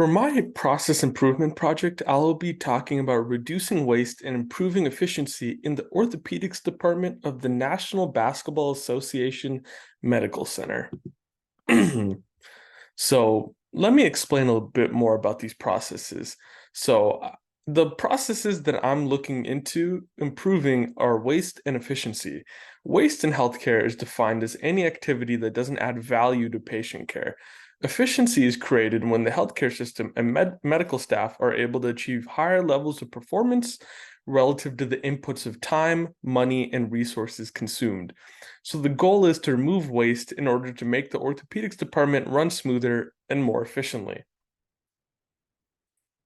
For my process improvement project, I'll be talking about reducing waste and improving efficiency in the orthopedics department of the National Basketball Association Medical Center. So let me explain a little bit more about these processes. The processes that I'm looking into improving are waste and efficiency. Waste in healthcare is defined as any activity that doesn't add value to patient care. Efficiency is created when the healthcare system and medical staff are able to achieve higher levels of performance relative to the inputs of time, money, and resources consumed. So the goal is to remove waste in order to make the orthopedics department run smoother and more efficiently.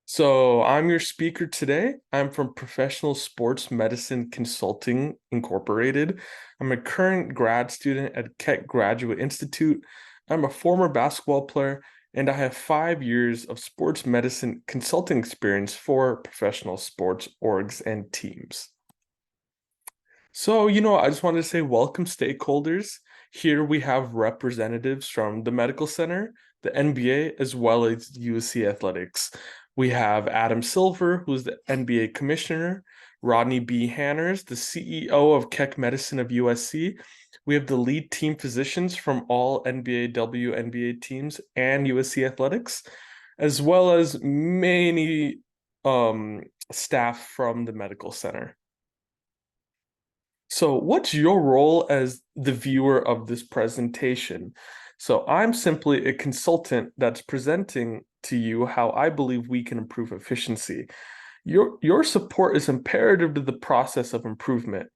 So I'm your speaker today. I'm from Professional Sports Medicine Consulting Incorporated. I'm a current grad student at Keck Graduate Institute. I'm a former basketball player, and I have 5 years of sports medicine consulting experience for professional sports orgs and teams. So, I just wanted to say welcome, stakeholders. Here we have representatives from the medical center, the NBA, as well as USC Athletics. We have Adam Silver, who's the NBA commissioner, Rodney B. Hanners, the CEO of Keck Medicine of USC. We have the lead team physicians from all NBA, WNBA teams and USC Athletics, as well as many staff from the medical center. So, what's your role as the viewer of this presentation? So, I'm simply a consultant that's presenting to you how I believe we can improve efficiency. Your support is imperative to the process of improvement.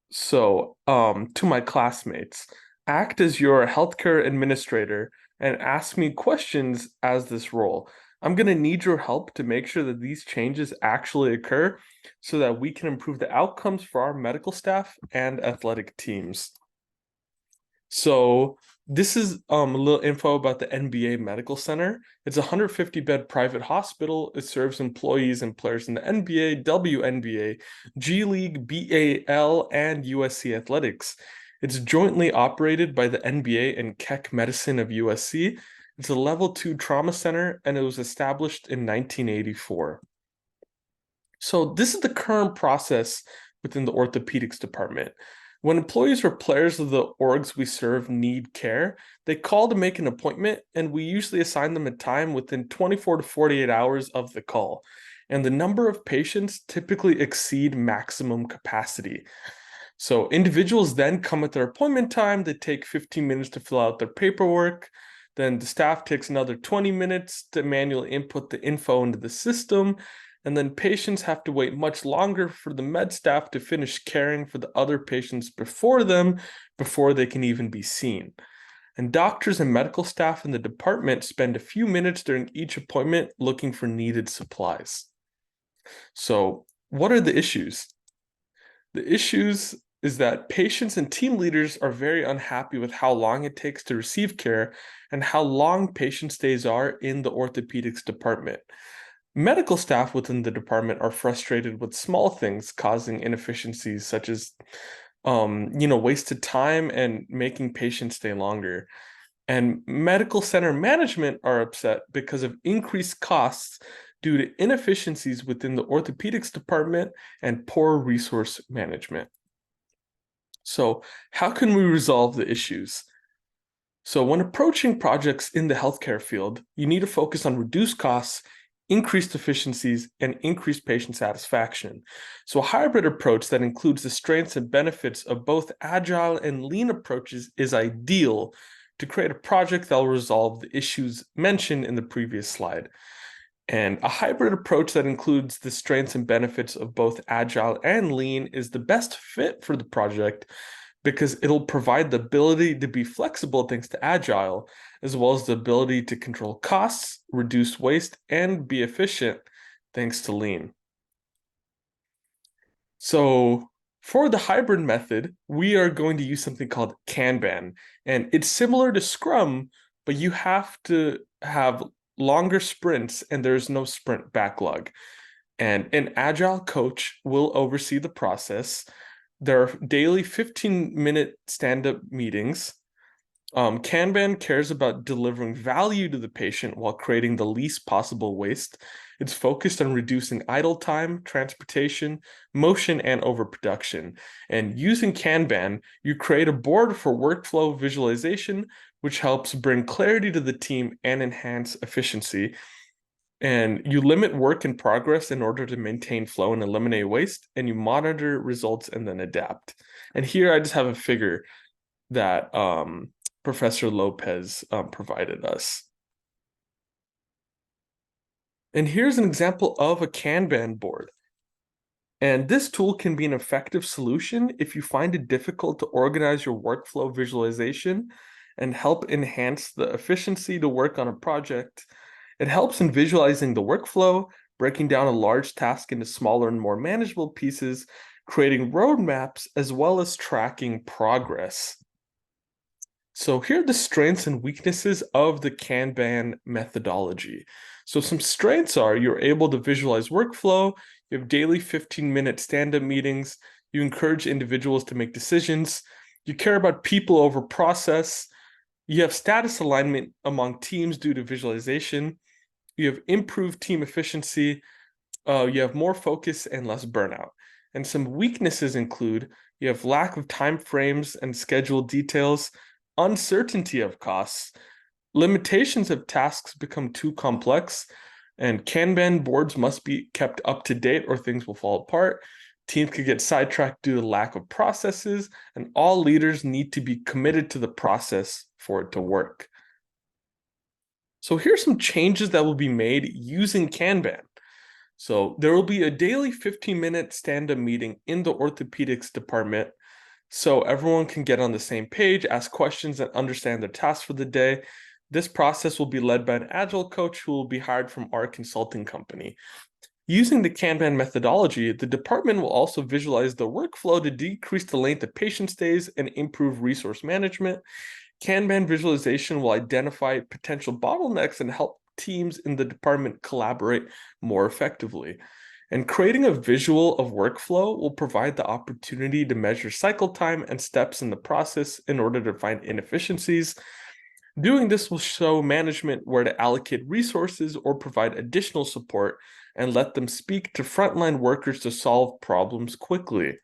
So, to my classmates, act as your healthcare administrator and ask me questions as this role. I'm going to need your help to make sure that these changes actually occur so that we can improve the outcomes for our medical staff and athletic teams. So this is a little info about the NBA Medical Center. It's a 150-bed private hospital. It serves employees and players in the NBA, WNBA, G League, BAL, and USC Athletics. It's jointly operated by the NBA and Keck Medicine of USC. It's a level 2 trauma center, and it was established in 1984. So this is the current process within the orthopedics department. When employees or players of the orgs we serve need care, they call to make an appointment, and we usually assign them a time within 24 to 48 hours of the call. And the number of patients typically exceed maximum capacity. So individuals then come at their appointment time. They take 15 minutes to fill out their paperwork. Then the staff takes another 20 minutes to manually input the info into the system. And then patients have to wait much longer for the med staff to finish caring for the other patients before them, before they can even be seen. And doctors and medical staff in the department spend a few minutes during each appointment looking for needed supplies. So, what are the issues? The issues is that patients and team leaders are very unhappy with how long it takes to receive care and how long patient stays are in the orthopedics department. Medical staff within the department are frustrated with small things causing inefficiencies such as wasted time and making patients stay longer. And medical center management are upset because of increased costs due to inefficiencies within the orthopedics department and poor resource management. So, how can we resolve the issues? So, when approaching projects in the healthcare field, you need to focus on reduced costs, increased efficiencies, and increased patient satisfaction. So a hybrid approach that includes the strengths and benefits of both agile and lean approaches is ideal to create a project that will resolve the issues mentioned in the previous slide. And a hybrid approach that includes the strengths and benefits of both agile and lean is the best fit for the project because it'll provide the ability to be flexible thanks to agile, as well as the ability to control costs, reduce waste, and be efficient thanks to lean. So for the hybrid method, we are going to use something called Kanban, and it's similar to Scrum, but you have to have longer sprints and there's no sprint backlog. And an agile coach will oversee the process. There are daily 15-minute stand-up meetings. Kanban cares about delivering value to the patient while creating the least possible waste. It's focused on reducing idle time, transportation, motion, and overproduction. And using Kanban, you create a board for workflow visualization, which helps bring clarity to the team and enhance efficiency. And you limit work in progress in order to maintain flow and eliminate waste, and you monitor results and then adapt. And here I just have a figure that Professor Lopez provided us. And here's an example of a Kanban board. And this tool can be an effective solution if you find it difficult to organize your workflow visualization and help enhance the efficiency to work on a project. It helps in visualizing the workflow, breaking down a large task into smaller and more manageable pieces, creating roadmaps, as well as tracking progress. So here are the strengths and weaknesses of the Kanban methodology. So some strengths are you're able to visualize workflow, you have daily 15-minute stand-up meetings, you encourage individuals to make decisions, you care about people over process, you have status alignment among teams due to visualization, you have improved team efficiency, you have more focus and less burnout. And some weaknesses include you have lack of time frames and schedule details, uncertainty of costs, limitations of tasks become too complex, and Kanban boards must be kept up to date or things will fall apart. Teams could get sidetracked due to lack of processes, and all leaders need to be committed to the process for it to work. So here's some changes that will be made using Kanban. So there will be a daily 15-minute stand-up meeting in the orthopedics department so everyone can get on the same page, ask questions, and understand their tasks for the day. This process will be led by an agile coach who will be hired from our consulting company. Using the Kanban methodology, the department will also visualize the workflow to decrease the length of patient stays and improve resource management. Kanban visualization will identify potential bottlenecks and help teams in the department collaborate more effectively. And creating a visual of workflow will provide the opportunity to measure cycle time and steps in the process in order to find inefficiencies. Doing this will show management where to allocate resources or provide additional support and let them speak to frontline workers to solve problems quickly.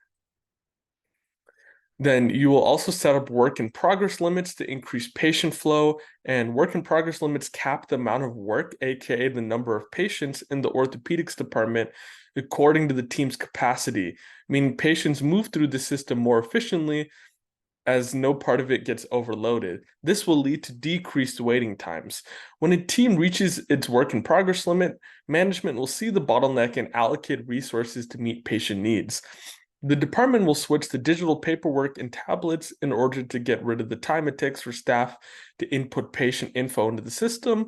Then you will also set up work in progress limits to increase patient flow, and work in progress limits cap the amount of work, aka the number of patients in the orthopedics department according to the team's capacity, meaning patients move through the system more efficiently as no part of it gets overloaded. This will lead to decreased waiting times. When a team reaches its work in progress limit, management will see the bottleneck and allocate resources to meet patient needs. The department will switch to digital paperwork and tablets in order to get rid of the time it takes for staff to input patient info into the system.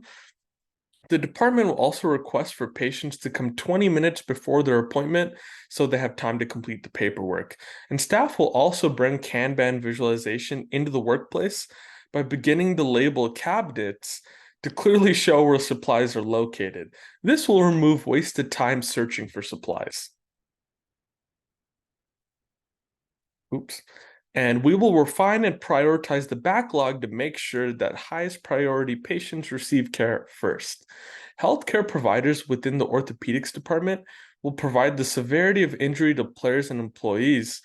The department will also request for patients to come 20 minutes before their appointment so they have time to complete the paperwork. And staff will also bring Kanban visualization into the workplace by beginning to label cabinets to clearly show where supplies are located. This will remove wasted time searching for supplies. Oops. And we will refine and prioritize the backlog to make sure that highest priority patients receive care first. Healthcare providers within the orthopedics department will provide the severity of injury to players and employees.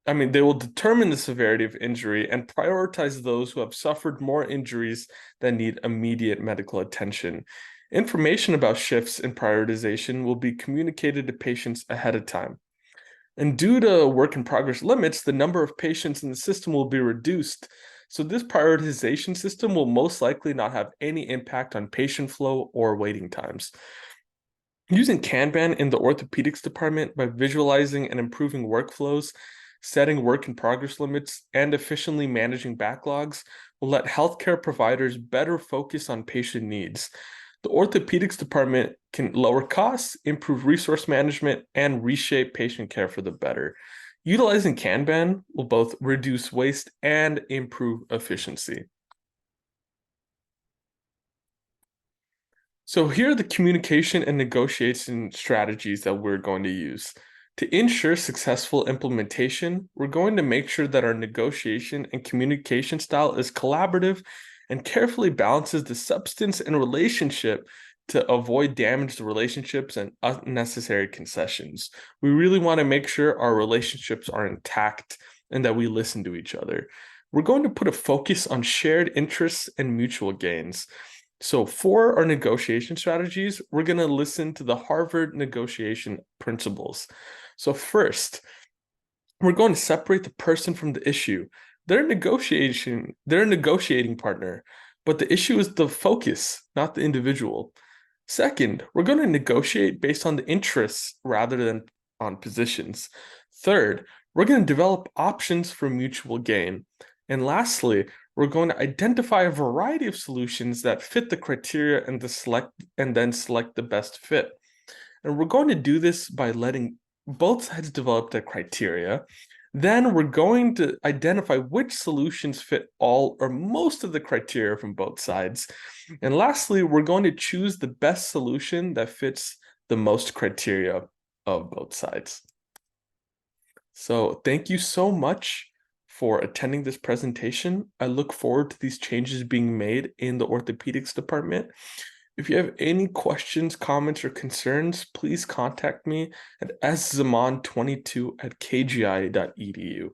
They will determine the severity of injury and prioritize those who have suffered more injuries that need immediate medical attention. Information about shifts in prioritization will be communicated to patients ahead of time. And due to work in progress limits, the number of patients in the system will be reduced. So this prioritization system will most likely not have any impact on patient flow or waiting times. Using Kanban in the orthopedics department by visualizing and improving workflows, setting work in progress limits, and efficiently managing backlogs will let healthcare providers better focus on patient needs. The orthopedics department can lower costs, improve resource management, and reshape patient care for the better. Utilizing Kanban will both reduce waste and improve efficiency. So here are the communication and negotiation strategies that we're going to use. To ensure successful implementation, we're going to make sure that our negotiation and communication style is collaborative and carefully balances the substance and relationship to avoid damage to relationships and unnecessary concessions. We really want to make sure our relationships are intact and that we listen to each other. We're going to put a focus on shared interests and mutual gains. So for our negotiation strategies, we're going to listen to the Harvard negotiation principles. So first, we're going to separate the person from the issue. They're a negotiating partner, but the issue is the focus, not the individual. Second, we're going to negotiate based on the interests rather than on positions. Third, we're going to develop options for mutual gain. And lastly, we're going to identify a variety of solutions that fit the criteria and then select the best fit. And we're going to do this by letting both sides develop their criteria. Then we're going to identify which solutions fit all or most of the criteria from both sides. And lastly, we're going to choose the best solution that fits the most criteria of both sides. So thank you so much for attending this presentation. I look forward to these changes being made in the orthopedics department. If you have any questions, comments, or concerns, please contact me at szaman22@kgi.edu.